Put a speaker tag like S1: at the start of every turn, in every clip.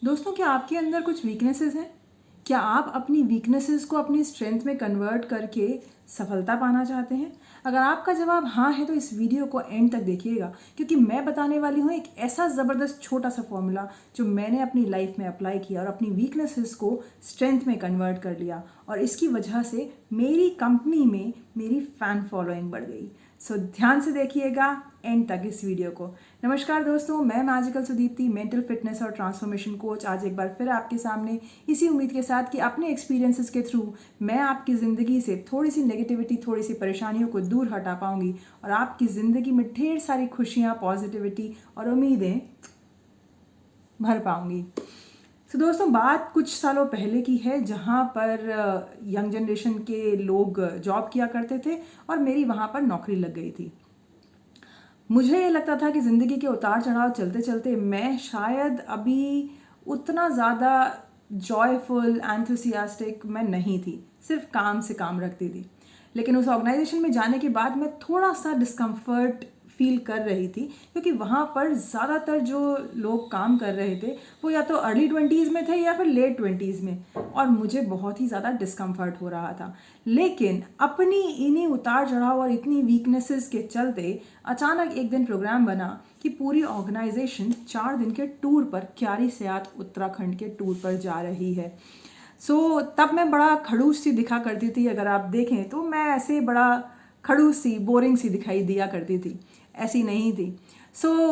S1: दोस्तों, क्या आपके अंदर कुछ वीकनेसेस हैं? क्या आप अपनी वीकनेसेस को अपनी स्ट्रेंथ में कन्वर्ट करके सफलता पाना चाहते हैं? अगर आपका जवाब हाँ है तो इस वीडियो को एंड तक देखिएगा, क्योंकि मैं बताने वाली हूँ एक ऐसा ज़बरदस्त छोटा सा फॉर्मूला जो मैंने अपनी लाइफ में अप्लाई किया और अपनी वीकनेसेस को स्ट्रेंथ में कन्वर्ट कर लिया, और इसकी वजह से मेरी कंपनी में मेरी फ़ैन फॉलोइंग बढ़ गई। सो ध्यान से देखिएगा एंड तक इस वीडियो को। नमस्कार दोस्तों, मैं मैजिकल सुदीप्ति, मेंटल फिटनेस और ट्रांसफॉर्मेशन कोच, आज एक बार फिर आपके सामने इसी उम्मीद के साथ कि अपने एक्सपीरियंसेस के थ्रू मैं आपकी ज़िंदगी से थोड़ी सी नेगेटिविटी, थोड़ी सी परेशानियों को दूर हटा पाऊंगी और आपकी ज़िंदगी में ढेर सारी खुशियाँ, पॉजिटिविटी और उम्मीदें भर पाऊंगी। तो दोस्तों, बात कुछ सालों पहले की है, जहाँ पर यंग जनरेशन के लोग जॉब किया करते थे और मेरी वहाँ पर नौकरी लग गई थी। मुझे ये लगता था कि ज़िंदगी के उतार चढ़ाव चलते चलते मैं शायद अभी उतना ज़्यादा जॉयफुल, एंथुसियास्टिक मैं नहीं थी, सिर्फ काम से काम रखती थी। लेकिन उस ऑर्गेनाइजेशन में जाने के बाद मैं थोड़ा सा डिस्कम्फर्ट फील कर रही थी, क्योंकि वहाँ पर ज़्यादातर जो लोग काम कर रहे थे वो या तो अर्ली 20s में थे या फिर लेट 20s में, और मुझे बहुत ही ज़्यादा डिस्कम्फर्ट हो रहा था। लेकिन अपनी इन्हीं उतार चढ़ाव और इतनी वीकनेसेस के चलते अचानक एक दिन प्रोग्राम बना कि पूरी ऑर्गेनाइजेशन 4 दिन के टूर पर, क्यारी सेयात उत्तराखंड के टूर पर जा रही है। तब मैं बड़ा खड़ूस सी दिखा करती थी। अगर आप देखें तो मैं ऐसे बड़ा खड़ूस सी, बोरिंग सी दिखाई दिया करती थी, ऐसी नहीं थी।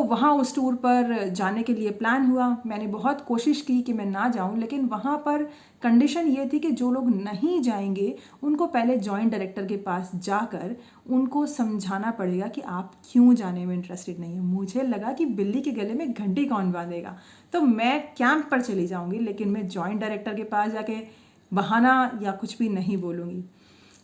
S1: वहाँ उस टूर पर जाने के लिए प्लान हुआ। मैंने बहुत कोशिश की कि मैं ना जाऊँ, लेकिन वहाँ पर कंडीशन ये थी कि जो लोग नहीं जाएंगे उनको पहले जॉइंट डायरेक्टर के पास जाकर उनको समझाना पड़ेगा कि आप क्यों जाने में इंटरेस्टेड नहीं है। मुझे लगा कि बिल्ली के गले में घंटी कौन बांधेगा, तो मैं कैंप पर चली जाऊँगी, लेकिन मैं जॉइंट डायरेक्टर के पास जाके बहाना या कुछ भी नहीं बोलूँगी।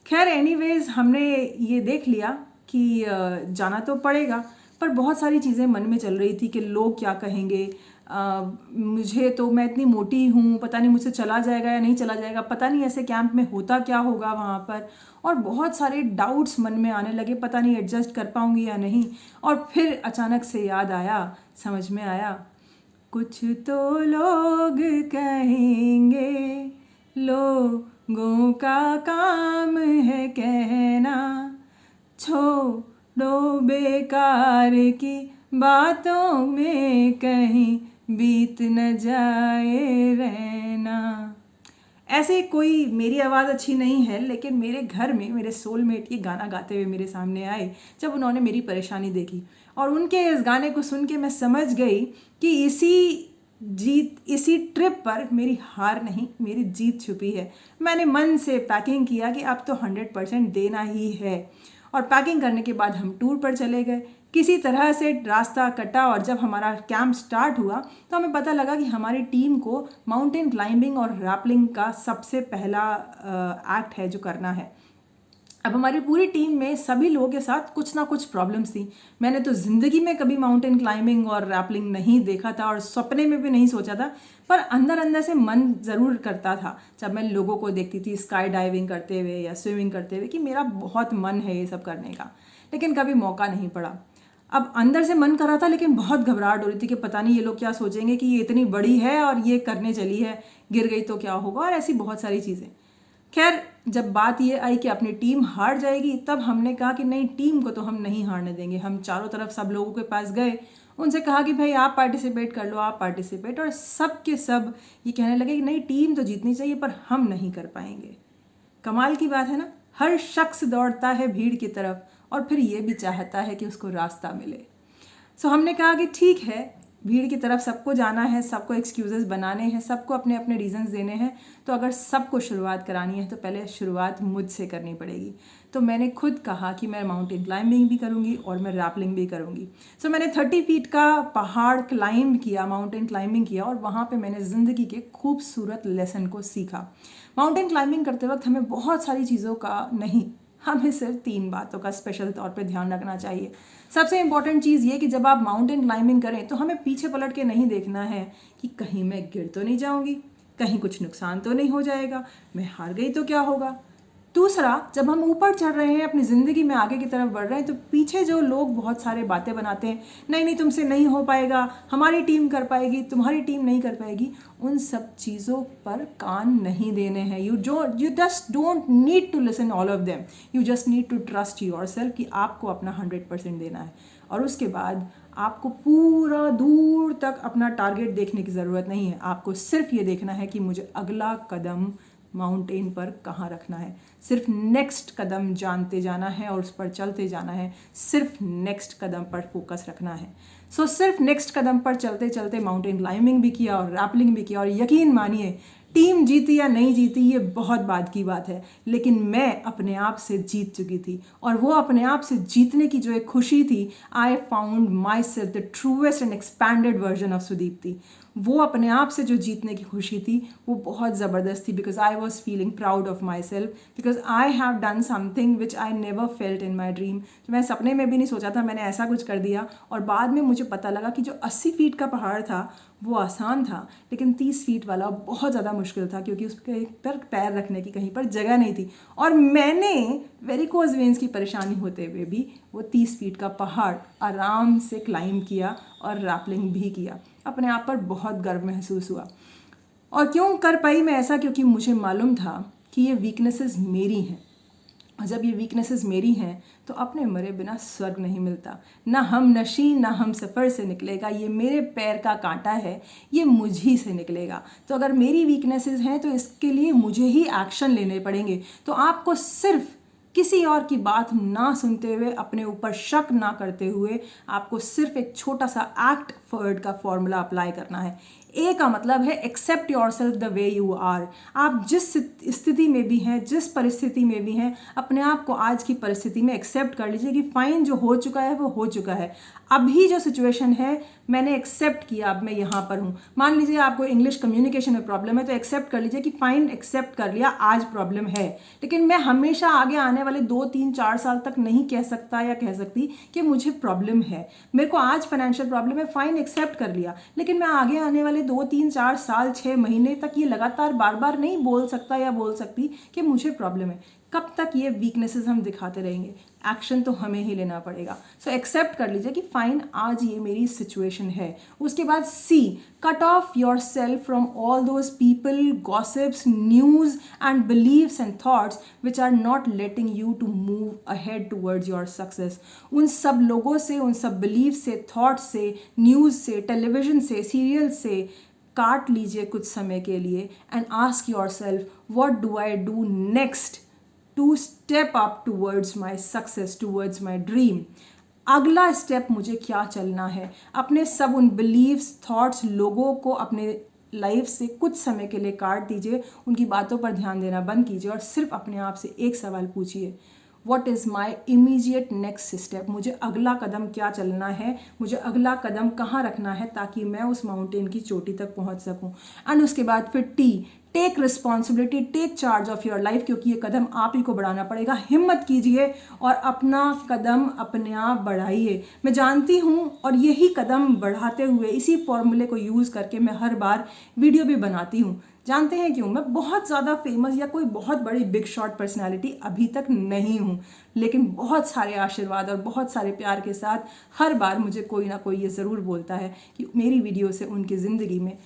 S1: खैर, एनीवेज हमने ये देख लिया कि जाना तो पड़ेगा, पर बहुत सारी चीज़ें मन में चल रही थी कि लोग क्या कहेंगे। मुझे तो, मैं इतनी मोटी हूँ, पता नहीं मुझसे चला जाएगा या नहीं चला जाएगा, पता नहीं ऐसे कैंप में होता क्या होगा वहाँ पर, और बहुत सारे डाउट्स मन में आने लगे, पता नहीं एडजस्ट कर पाऊँगी या नहीं। और फिर अचानक से याद आया, समझ में आया, कुछ तो लोग कहेंगे, लोगों का काम है कहना, छोड़ो बेकार की बातों में कहीं बीत न जाए रहना। ऐसे कोई, मेरी आवाज़ अच्छी नहीं है, लेकिन मेरे घर में मेरे सोलमेट ये गाना गाते हुए मेरे सामने आए जब उन्होंने मेरी परेशानी देखी, और उनके इस गाने को सुन के मैं समझ गई कि इसी ट्रिप पर मेरी हार नहीं, मेरी जीत छुपी है। मैंने मन से पैकिंग किया कि अब तो 100% देना ही है, और पैकिंग करने के बाद हम टूर पर चले गए। किसी तरह से रास्ता कटा, और जब हमारा कैंप स्टार्ट हुआ तो हमें पता लगा कि हमारी टीम को माउंटेन क्लाइंबिंग और रैपलिंग का सबसे पहला एक्ट है जो करना है। अब हमारी पूरी टीम में सभी लोगों के साथ कुछ ना कुछ प्रॉब्लम्स थी। मैंने तो ज़िंदगी में कभी माउंटेन क्लाइंबिंग और रैपलिंग नहीं देखा था, और सपने में भी नहीं सोचा था, पर अंदर अंदर से मन ज़रूर करता था जब मैं लोगों को देखती थी स्काई डाइविंग करते हुए या स्विमिंग करते हुए, कि मेरा बहुत मन है ये सब करने का, लेकिन कभी मौका नहीं पड़ा। अब अंदर से मन कर रहा था, लेकिन बहुत घबराहट हो रही थी कि पता नहीं ये लोग क्या सोचेंगे कि ये इतनी बड़ी है और ये करने चली है, गिर गई तो क्या होगा, और ऐसी बहुत सारी चीज़ें। खैर, जब बात ये आई कि अपनी टीम हार जाएगी, तब हमने कहा कि नहीं, टीम को तो हम नहीं हारने देंगे। हम चारों तरफ सब लोगों के पास गए, उनसे कहा कि भाई आप पार्टिसिपेट कर लो, आप पार्टिसिपेट, और सब के सब ये कहने लगे कि नहीं, टीम तो जीतनी चाहिए पर हम नहीं कर पाएंगे। कमाल की बात है ना, हर शख्स दौड़ता है भीड़ की तरफ और फिर ये भी चाहता है कि उसको रास्ता मिले। हमने कहा कि ठीक है, भीड़ की तरफ सबको जाना है, सबको एक्सक्यूजेस बनाने हैं, सबको अपने अपने रीजंस देने हैं, तो अगर सबको शुरुआत करानी है तो पहले शुरुआत मुझसे करनी पड़ेगी। तो मैंने खुद कहा कि मैं माउंटेन क्लाइंबिंग भी करूँगी और मैं रैपलिंग भी करूँगी। मैंने 30 फीट का पहाड़ क्लाइंब किया, माउंटेन क्लाइंबिंग किया, और वहाँ पे मैंने ज़िंदगी के खूबसूरत लेसन को सीखा। माउंटेन क्लाइंबिंग करते वक्त हमें बहुत सारी चीज़ों का नहीं, हमें सिर्फ 3 बातों का स्पेशल तौर पे ध्यान रखना चाहिए। सबसे इम्पॉर्टेंट चीज़ ये कि जब आप माउंटेन क्लाइंबिंग करें तो हमें पीछे पलट के नहीं देखना है कि कहीं मैं गिर तो नहीं जाऊंगी, कहीं कुछ नुकसान तो नहीं हो जाएगा, मैं हार गई तो क्या होगा। दूसरा, जब हम ऊपर चढ़ रहे हैं, अपनी ज़िंदगी में आगे की तरफ बढ़ रहे हैं, तो पीछे जो लोग बहुत सारे बातें बनाते हैं, नहीं नहीं तुमसे नहीं हो पाएगा, हमारी टीम कर पाएगी, तुम्हारी टीम नहीं कर पाएगी, उन सब चीज़ों पर कान नहीं देने हैं। You just don't need to listen all of them, you just need to trust yourself कि आपको अपना 100% देना है। और उसके बाद आपको पूरा दूर तक अपना टारगेट देखने की ज़रूरत नहीं है। आपको सिर्फ ये देखना है कि मुझे अगला कदम माउंटेन पर कहाँ रखना है। सिर्फ नेक्स्ट कदम जानते जाना है और उस पर चलते जाना है। सिर्फ नेक्स्ट कदम पर फोकस रखना है। सिर्फ नेक्स्ट कदम पर चलते चलते माउंटेन क्लाइंबिंग भी किया और रैपलिंग भी किया। और यकीन मानिए, टीम जीती या नहीं जीती ये बहुत बाद की बात है, लेकिन मैं अपने आप से जीत चुकी थी। और वो अपने आप से जीतने की जो एक खुशी थी, I found my self the truest and expanded version of Sudipti. वो अपने आप से जो जीतने की खुशी थी वो बहुत ज़बरदस्त थी, because I was feeling proud of my self, because I have done something which I never felt in my dream. तो मैं सपने में भी नहीं सोचा था, मैंने ऐसा कुछ कर दिया। और बाद में मुझे पता लगा कि जो 80 फीट का पहाड़ था वो आसान था, लेकिन 30 फीट वाला बहुत ज़्यादा मुश्किल था, क्योंकि उसके पर पैर रखने की कहीं पर जगह नहीं थी। और मैंने वेरिकोज वेन्स की परेशानी होते हुए भी वो 30 फीट का पहाड़ आराम से क्लाइंब किया और रैपलिंग भी किया। अपने आप पर बहुत गर्व महसूस हुआ। और क्यों कर पाई मैं ऐसा? क्योंकि मुझे मालूम था कि ये वीकनेसेस मेरी हैं। और जब ये वीकनेसेस मेरी हैं तो अपने मरे बिना स्वर्ग नहीं मिलता। ना हम नशी ना हम सफ़र से निकलेगा, ये मेरे पैर का कांटा है, ये मुझी से निकलेगा। तो अगर मेरी वीकनेसेस हैं तो इसके लिए मुझे ही एक्शन लेने पड़ेंगे। तो आपको सिर्फ किसी और की बात ना सुनते हुए, अपने ऊपर शक ना करते हुए, आपको सिर्फ एक छोटा सा एक्ट फॉरवर्ड का फॉर्मूला अप्लाई करना है। ए का मतलब है accept yourself the way you are. आप जिस स्थिति में भी हैं, जिस परिस्थिति में भी हैं, अपने आप को आज की परिस्थिति में एक्सेप्ट कर लीजिए कि फाइन, जो हो चुका है वो हो चुका है। अभी जो सिचुएशन है मैंने एक्सेप्ट किया, अब मैं यहाँ पर हूँ। मान लीजिए आपको इंग्लिश कम्युनिकेशन में प्रॉब्लम है, तो एक्सेप्ट कर लीजिए कि फाइन, एक्सेप्ट कर लिया, आज प्रॉब्लम है। लेकिन मैं हमेशा आगे आने वाले 2, 3, 4 साल तक नहीं कह सकता या कह सकती कि मुझे प्रॉब्लम है। मेरे को आज फाइनेंशियल प्रॉब्लम है, फाइन, एक्सेप्ट कर लिया, लेकिन मैं आगे आने वाले 2, 3, 4 साल, 6 महीने तक ये लगातार बार बार नहीं बोल सकता या बोल सकती कि मुझे प्रॉब्लम है। कब तक ये वीकनेसेस हम दिखाते रहेंगे? एक्शन तो हमें ही लेना पड़ेगा। सो एक्सेप्ट कर लीजिए कि फाइन, आज ये मेरी सिचुएशन है। उसके बाद see, cut off yourself from all those people, gossips, news and beliefs and thoughts which are not letting you to move ahead towards your success. उन सब लोगों से, उन सब बिलीव से, थॉट्स से, न्यूज़ से, टेलीविजन से, सीरियल से काट लीजिए कुछ समय के लिए and ask yourself, what do I do next to step up towards my success, towards my dream. अगला स्टेप मुझे क्या चलना है? अपने सब उन बिलीव्स, थॉट्स, लोगों को अपने लाइफ से कुछ समय के लिए काट दीजिए, उनकी बातों पर ध्यान देना बंद कीजिए और सिर्फ अपने आप से एक सवाल पूछिए, what is my immediate next step? मुझे अगला कदम क्या चलना है, मुझे अगला कदम कहाँ रखना है ताकि मैं उस माउंटेन की चोटी तक पहुँच सकूँ। एंड उसके बाद फिर take responsibility, take charge of your life, क्योंकि ये कदम आप ही को बढ़ाना पड़ेगा। हिम्मत कीजिए और अपना कदम अपने आप बढ़ाइए। मैं जानती हूँ और यही कदम बढ़ाते हुए, इसी फॉर्मूले को यूज़ करके मैं हर बार वीडियो भी बनाती हूँ। जानते हैं क्यों? मैं बहुत ज़्यादा फेमस या कोई बहुत बड़ी बिग शॉट पर्सनैलिटी अभी तक नहीं हूँ, लेकिन बहुत सारे आशीर्वाद और बहुत सारे प्यार के साथ हर बार मुझे कोई ना कोई ये ज़रूर बोलता है कि मेरी वीडियो से उनकी ज़िंदगी में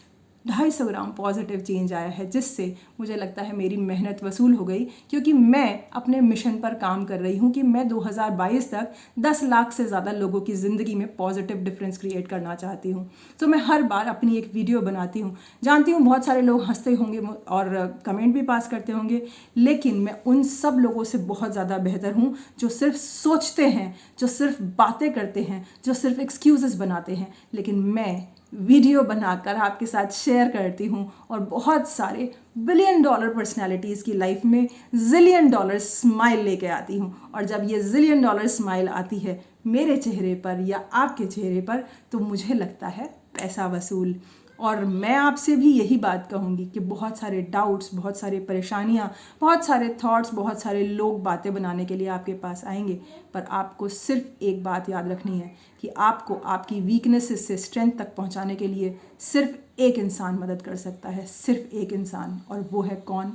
S1: 250 ग्राम पॉजिटिव चेंज आया है, जिससे मुझे लगता है मेरी मेहनत वसूल हो गई। क्योंकि मैं अपने मिशन पर काम कर रही हूँ कि मैं 2022 तक 10 लाख से ज़्यादा लोगों की ज़िंदगी में पॉजिटिव डिफरेंस क्रिएट करना चाहती हूँ। तो मैं हर बार अपनी एक वीडियो बनाती हूँ। जानती हूँ बहुत सारे लोग हंसते होंगे और कमेंट भी पास करते होंगे, लेकिन मैं उन सब लोगों से बहुत ज़्यादा बेहतर हूँ जो सिर्फ सोचते हैं, जो सिर्फ बातें करते हैं, जो सिर्फ एक्सक्यूज़ेस बनाते हैं। लेकिन मैं वीडियो बनाकर आपके साथ शेयर करती हूँ और बहुत सारे $1 बिलियन पर्सनालिटीज़ की लाइफ में $1 जिलियन स्माइल लेके आती हूँ। और जब ये $1 जिलियन स्माइल आती है मेरे चेहरे पर या आपके चेहरे पर, तो मुझे लगता है पैसा वसूल। और मैं आपसे भी यही बात कहूँगी कि बहुत सारे डाउट्स, बहुत सारी परेशानियाँ, बहुत सारे थॉट्स, बहुत सारे लोग बातें बनाने के लिए आपके पास आएंगे, पर आपको सिर्फ एक बात याद रखनी है कि आपको आपकी वीकनेसेस से स्ट्रेंथ तक पहुँचाने के लिए सिर्फ एक इंसान मदद कर सकता है, सिर्फ एक इंसान, और वो है कौन?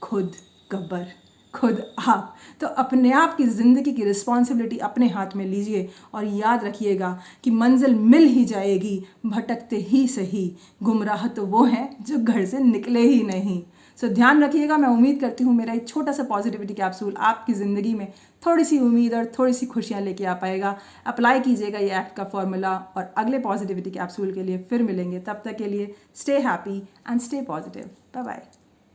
S1: खुद, गब्बर। खुद आप। तो अपने आप की ज़िंदगी की रिस्पॉन्सिबिलिटी अपने हाथ में लीजिए और याद रखिएगा कि मंजिल मिल ही जाएगी, भटकते ही सही, गुमराह तो वो हैं जो घर से निकले ही नहीं। सो ध्यान रखिएगा। मैं उम्मीद करती हूँ मेरा एक छोटा सा पॉजिटिविटी कैप्सूल आपकी ज़िंदगी में थोड़ी सी उम्मीद और थोड़ी सी खुशियाँ लेके आ पाएगा। अप्लाई कीजिएगा ये एक्ट का फॉर्मूला और अगले पॉजिटिविटी कैप्सूल के लिए फिर मिलेंगे। तब तक के लिए stay happy and stay positive. Bye bye.